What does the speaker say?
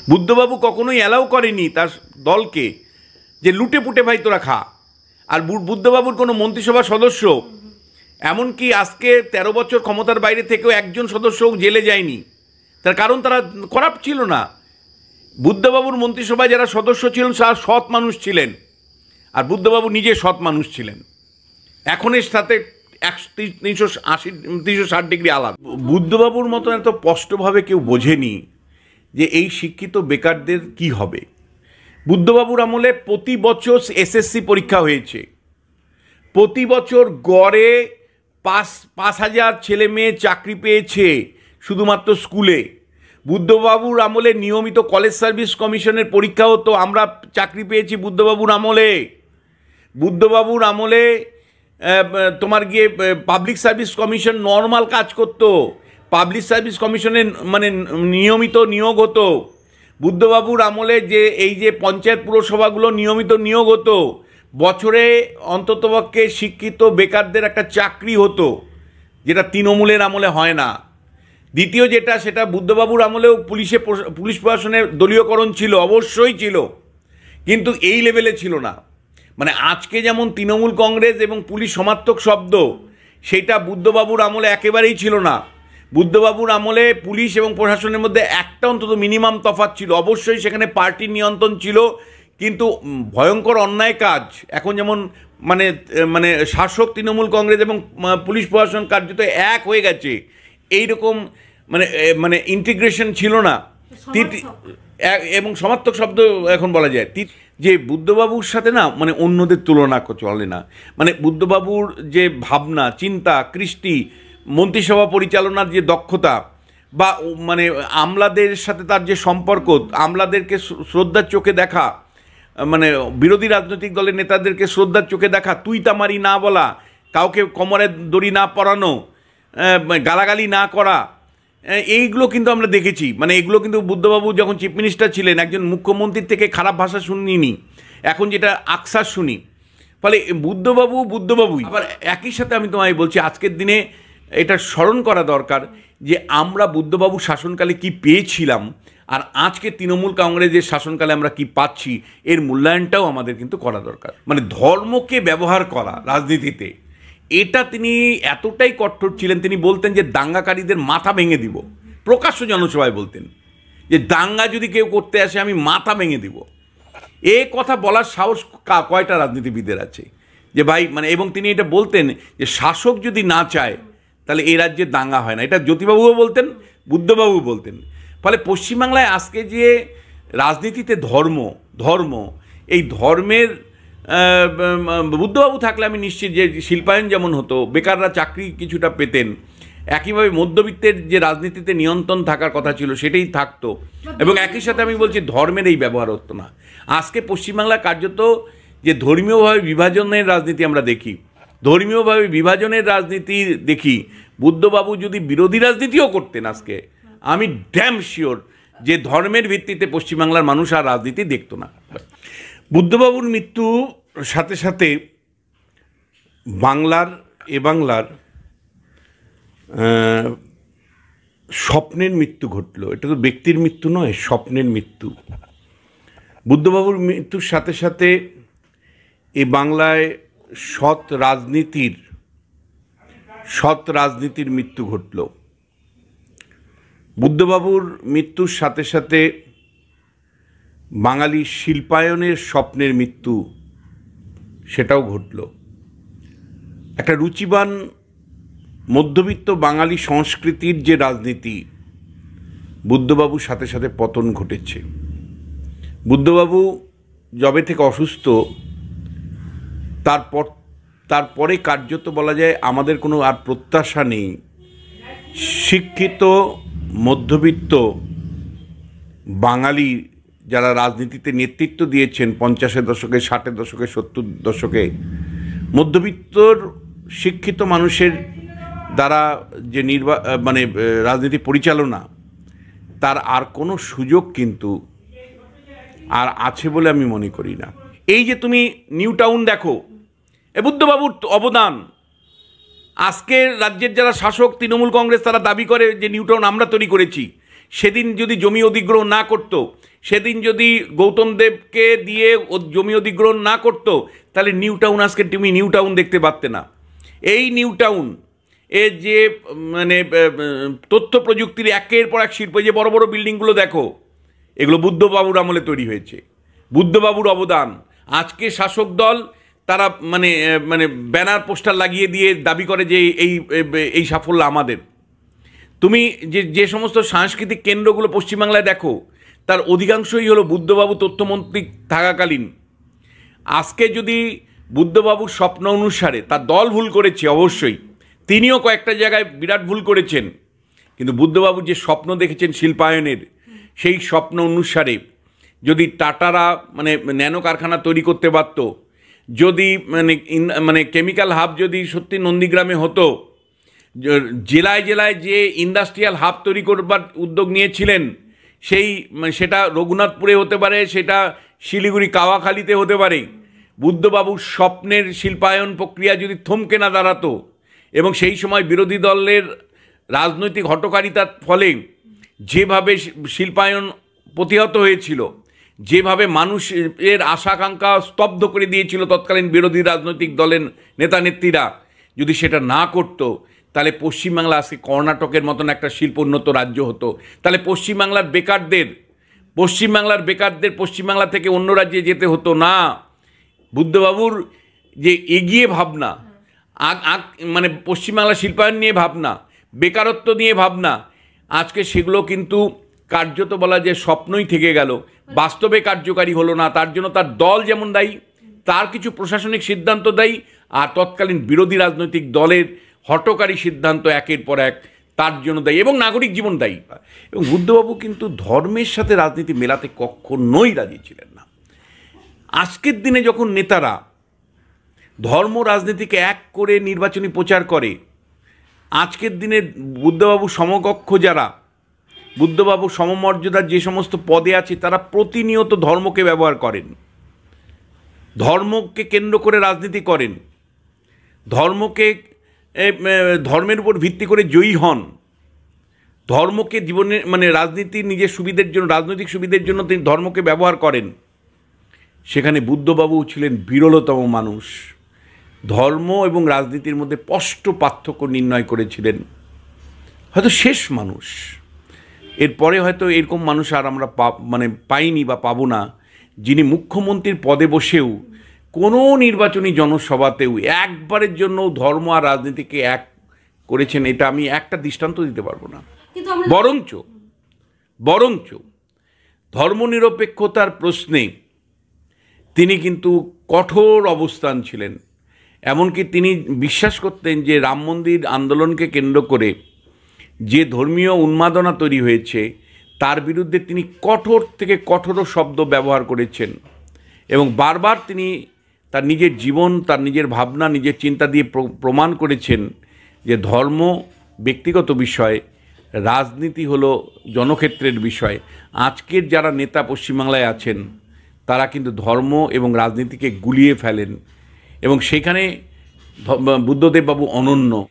বুদ্ধবাবু কখনোই অ্যালাউ করেনি তার দলকে যে লুটে পুটে ভাই তোরা খা। আর বুদ্ধবাবুর কোনো মন্ত্রিসভার সদস্য, এমনকি আজকে 13 বছর ক্ষমতার বাইরে থেকেও একজন সদস্যও জেলে যায়নি, তার কারণ তারা করাপ্ট ছিল না। বুদ্ধবাবুর মন্ত্রিসভায় যারা সদস্য ছিলেন তারা সৎ মানুষ ছিলেন, আর বুদ্ধবাবু নিজে সৎ মানুষ ছিলেন। এখন এর সাথে 360 ডিগ্রি আলাদা। বুদ্ধবাবুর মতো এত স্পষ্টভাবে কেউ বোঝেনি যে এই শিক্ষিত বেকারদের কি হবে। বুদ্ধবাবুর আমলে প্রতি বছর এসএসসি পরীক্ষা হয়েছে, প্রতি বছর গড়ে 5,000 ছেলে মেয়ে চাকরি পেয়েছে শুধুমাত্র স্কুলে। বুদ্ধবাবুর আমলে নিয়মিত কলেজ সার্ভিস কমিশনের পরীক্ষা হতো, আমরা চাকরি পেয়েছি বুদ্ধবাবুর আমলে। বুদ্ধবাবুর আমলে তোমার গিয়ে পাবলিক সার্ভিস কমিশন নর্মাল কাজ করতো, পাবলিক সার্ভিস কমিশনে মানে নিয়মিত নিয়োগ হতো। বুদ্ধবাবুর আমলে যে এই যে পঞ্চায়েত পুরসভাগুলো নিয়মিত নিয়োগ হতো, বছরে অন্ততপক্ষে শিক্ষিত বেকারদের একটা চাকরি হতো, যেটা তৃণমূলের আমলে হয় না। দ্বিতীয় যেটা, সেটা বুদ্ধবাবুর আমলেও পুলিশ প্রশাসনের দলীয়করণ ছিল, অবশ্যই ছিল, কিন্তু এই লেভেলে ছিল না। মানে আজকে যেমন তৃণমূল কংগ্রেস এবং পুলিশ সমার্থক শব্দ, সেটা বুদ্ধবাবুর আমলে একেবারেই ছিল না। বুদ্ধবাবুর আমলে পুলিশ এবং প্রশাসনের মধ্যে একটা অন্তত মিনিমাম তফাৎ ছিল। অবশ্যই সেখানে পার্টির নিয়ন্ত্রণ ছিল, কিন্তু ভয়ঙ্কর অন্যায় কাজ এখন যেমন মানে মানে শাসক তৃণমূল কংগ্রেস এবং পুলিশ প্রশাসন কার্যত এক হয়ে গেছে, এইরকম মানে মানে ইন্টিগ্রেশন ছিল না। এবং সমার্থক শব্দ এখন বলা যায় যে বুদ্ধবাবুর সাথে না মানে অন্যদের তুলনা চলে না। মানে বুদ্ধবাবুর যে ভাবনা চিন্তা, কৃষ্টি, মন্ত্রিসভা পরিচালনার যে দক্ষতা, বা মানে আমলাদের সাথে তার যে সম্পর্ক, আমলাদেরকে শ্রদ্ধার চোখে দেখা, মানে বিরোধী রাজনৈতিক দলের নেতাদেরকে শ্রদ্ধার চোখে দেখা, তুই তামারি না বলা, কাউকে কোমরের দড়ি না পরানো, গালাগালি না করা, এইগুলো কিন্তু আমরা দেখেছি। মানে এগুলো কিন্তু বুদ্ধবাবু যখন চিফ মিনিস্টার ছিলেন একজন মুখ্যমন্ত্রীর থেকে খারাপ ভাষা শুনিনি, এখন যেটা আকসার শুনি। ফলে বুদ্ধবাবুই। আবার একই সাথে আমি তোমায় বলছি, আজকের দিনে এটা স্মরণ করা দরকার যে আমরা বুদ্ধবাবু শাসনকালে কি পেয়েছিলাম, আর আজকে তৃণমূল কংগ্রেসের শাসনকালে আমরা কি পাচ্ছি, এর মূল্যায়নটাও আমাদের কিন্তু করা দরকার। মানে ধর্মকে ব্যবহার করা রাজনীতিতে, এটা তিনি এতটাই কঠোর ছিলেন, তিনি বলতেন যে দাঙ্গাকারীদের মাথা ভেঙে দিব। প্রকাশ্য জনসভায় বলতেন যে দাঙ্গা যদি কেউ করতে আসে আমি মাথা ভেঙে দিব। এ কথা বলার সাহস কয়টা রাজনীতিবিদের আছে যে ভাই মানে, এবং তিনি এটা বলতেন যে শাসক যদি না চায় তাহলে এই রাজ্যে দাঙ্গা হয় না। এটা জ্যোতিবাবুও বলতেন, বুদ্ধবাবু বলতেন। ফলে পশ্চিমবাংলায় আজকে যে রাজনীতিতে ধর্ম এই ধর্মের বুদ্ধবাবু থাকলে আমি নিশ্চিত যে শিল্পায়ন যেমন হতো, বেকাররা চাকরি কিছুটা পেতেন, একইভাবে মধ্যবিত্তের যে রাজনীতিতে নিয়ন্ত্রণ থাকার কথা ছিল সেটাই থাকতো, এবং একই সাথে আমি বলছি ধর্মের এই ব্যবহার হতো না। আজকে পশ্চিমবাংলা কার্যত যে ধর্মীয়ভাবে বিভাজনের রাজনীতি আমরা দেখি, ধর্মীয়ভাবে বিভাজনের রাজনীতি দেখি, বুদ্ধবাবু যদি বিরোধী রাজনীতিও করতেন আজকে আমি ড্যাম শিওর যে ধর্মের ভিত্তিতে পশ্চিমবাংলার মানুষ আর রাজনীতি দেখতো না। বুদ্ধবাবুর মৃত্যু সাথে সাথে বাংলার স্বপ্নের মৃত্যু ঘটল। এটা তো ব্যক্তির মৃত্যু নয়, স্বপ্নের মৃত্যু। বুদ্ধবাবুর মৃত্যুর সাথে সাথে এই বাংলায় সৎ রাজনীতির মৃত্যু ঘটল। বুদ্ধবাবুর মৃত্যুর সাথে সাথে বাঙালি শিল্পায়নের স্বপ্নের মৃত্যু সেটাও ঘটল। একটা রুচিবান মধ্যবিত্ত বাঙালি সংস্কৃতির যে রাজনীতি, বুদ্ধবাবুর সাথে সাথে পতন ঘটেছে। বুদ্ধবাবু যবে থেকে অসুস্থ, তারপরে কার্যত বলা যায় আমাদের কোনো আর প্রত্যাশা নেই শিক্ষিত মধ্যবিত্ত বাঙালি যারা রাজনীতিতে নেতৃত্ব দিয়েছেন 50-এর দশকে, 60-এর দশকে, 70-এর দশকে, মধ্যবিত্তর শিক্ষিত মানুষের দ্বারা যে মানে রাজনীতি পরিচালনা, তার আর কোনো সুযোগ কিন্তু আর আছে বলে আমি মনে করি না। এই যে তুমি নিউ টাউন দেখো, বুদ্ধবাবুর অবদান। আজকের রাজ্যের যারা শাসক তৃণমূল কংগ্রেস, তারা দাবি করে যে নিউ টাউন আমরা তৈরি করেছি, সেদিন যদি জমি অধিগ্রহণ না করত, সেদিন যদি গৌতম দেবকে দিয়ে জমি অধিগ্রহণ না করত, তাহলে নিউ টাউন আজকে তুমি নিউ টাউন দেখতে পারতে না। এই নিউ টাউন এর যে মানে তথ্য প্রযুক্তির একের পর এক শিল্প, যে বড় বড় বিল্ডিংগুলো দেখো, এগুলো বুদ্ধবাবুর আমলে তৈরি হয়েছে। বুদ্ধবাবুর অবদান। আজকে শাসক দল তারা মানে মানে ব্যানার পোস্টার লাগিয়ে দিয়ে দাবি করে যে এই সাফল্য আমাদের। তুমি যে সমস্ত সাংস্কৃতিক কেন্দ্রগুলো পশ্চিমবাংলায় দেখো, তার অধিকাংশই হলো বুদ্ধবাবু তথ্যমন্ত্রী থাকাকালীন। আজকে যদি বুদ্ধবাবুর স্বপ্ন অনুসারে, তার দল ভুল করেছে অবশ্যই, তিনিও কয়েকটা জায়গায় বিরাট ভুল করেছেন, কিন্তু বুদ্ধবাবু যে স্বপ্ন দেখেছেন শিল্পায়নের, সেই স্বপ্ন অনুসারে যদি টাটারা মানে ন্যানো কারখানা তৈরি করতে পারত, যদি মানে কেমিক্যাল হাব যদি সত্যি নন্দীগ্রামে হতো, জেলায় জেলায় যে ইন্ডাস্ট্রিয়াল হাব তৈরি করবার উদ্যোগ নিয়েছিলেন, সেটা রঘুনাথপুরে হতে পারে, সেটা শিলিগুড়ি কাওয়াখালীতে হতে পারে, বুদ্ধবাবুর স্বপ্নের শিল্পায়ন প্রক্রিয়া যদি থমকে না দাঁড়াতো, এবং সেই সময় বিরোধী দলের রাজনৈতিক হঠকারিতার ফলে যেভাবে শিল্পায়ন প্রতিহত হয়েছিল, যেভাবে মানুষের আশাকাঙ্ক্ষা স্তব্ধ করে দিয়েছিল তৎকালীন বিরোধী রাজনৈতিক দলের নেতা নেত্রীরা, যদি সেটা না করতো, তাহলে পশ্চিমবাংলা আজকে কর্ণাটকের মতন একটা শিল্পোন্নত রাজ্য হতো। তাহলে পশ্চিমবাংলার বেকারদের পশ্চিমবাংলা থেকে অন্য রাজ্যে যেতে হতো না। বুদ্ধবাবুর যে এগিয়ে ভাবনা, মানে পশ্চিমবাংলা শিল্পায়ন নিয়ে ভাবনা, বেকারত্ব নিয়ে ভাবনা, আজকে সেগুলো কিন্তু কার্যত বলা যে স্বপ্নই থেকে গেল, বাস্তবে কার্যকারী হলো না। তার জন্য তার দল যেমন দায়ী, তার কিছু প্রশাসনিক সিদ্ধান্ত দায়ী, আর তৎকালীন বিরোধী রাজনৈতিক দলের হঠকারী সিদ্ধান্ত একের পর এক তার জন্য দায়ী, এবং নাগরিক জীবন দায়ী। এবং বুদ্ধবাবু কিন্তু ধর্মের সাথে রাজনীতি মেলাতে কখনোই রাজি ছিলেন না। আজকের দিনে যখন নেতারা ধর্ম রাজনীতিকে এক করে নির্বাচনী প্রচার করে, আজকের দিনে বুদ্ধবাবু সমকক্ষ যারা, বুদ্ধবাবু সমমর্যাদার যে সমস্ত পদে আছে, তারা প্রতিনিয়ত ধর্মকে ব্যবহার করেন, ধর্মকে কেন্দ্র করে রাজনীতি করেন, ধর্মের উপর ভিত্তি করে জয়ী হন, ধর্মকে জীবনের মানে রাজনীতির নিজের সুবিধের জন্য, রাজনৈতিক সুবিধের জন্য তিনি ধর্মকে ব্যবহার করেন। সেখানে বুদ্ধবাবু ছিলেন বিরলতম মানুষ, ধর্ম এবং রাজনীতির মধ্যে স্পষ্ট পার্থক্য নির্ণয় করেছিলেন, হয়তো শেষ মানুষ। এরপরে হয়তো এরকম মানুষ আর আমরা পাইনি বা পাবো না, যিনি মুখ্যমন্ত্রীর পদে বসেও কোনো নির্বাচনী জনসভাতেও একবারের জন্য ধর্ম আর রাজনীতিকে এক করেছেন। এটা আমি একটা দৃষ্টান্ত দিতে পারবো না। বরঞ্চ ধর্মনিরপেক্ষতার প্রশ্নে তিনি কিন্তু কঠোর অবস্থান ছিলেন। এমনকি তিনি বিশ্বাস করতেন যে রাম মন্দির আন্দোলনকে কেন্দ্র করে যে ধর্মীয় উন্মাদনা তৈরি হয়েছে, তার বিরুদ্ধে তিনি কঠোর থেকে কঠোর শব্দ ব্যবহার করেছেন, এবং বারবার তিনি তার নিজের জীবন, তার নিজের ভাবনা, নিজের চিন্তা দিয়ে প্রমাণ করেছেন যে ধর্ম ব্যক্তিগত বিষয়, রাজনীতি হলো জনক্ষেত্রের বিষয়। আজকের যারা নেতা পশ্চিমবাংলায় আছেন, তারা কিন্তু ধর্ম এবং রাজনীতিকে গুলিয়ে ফেলেন, এবং সেখানে বুদ্ধদেববাবু অনন্য।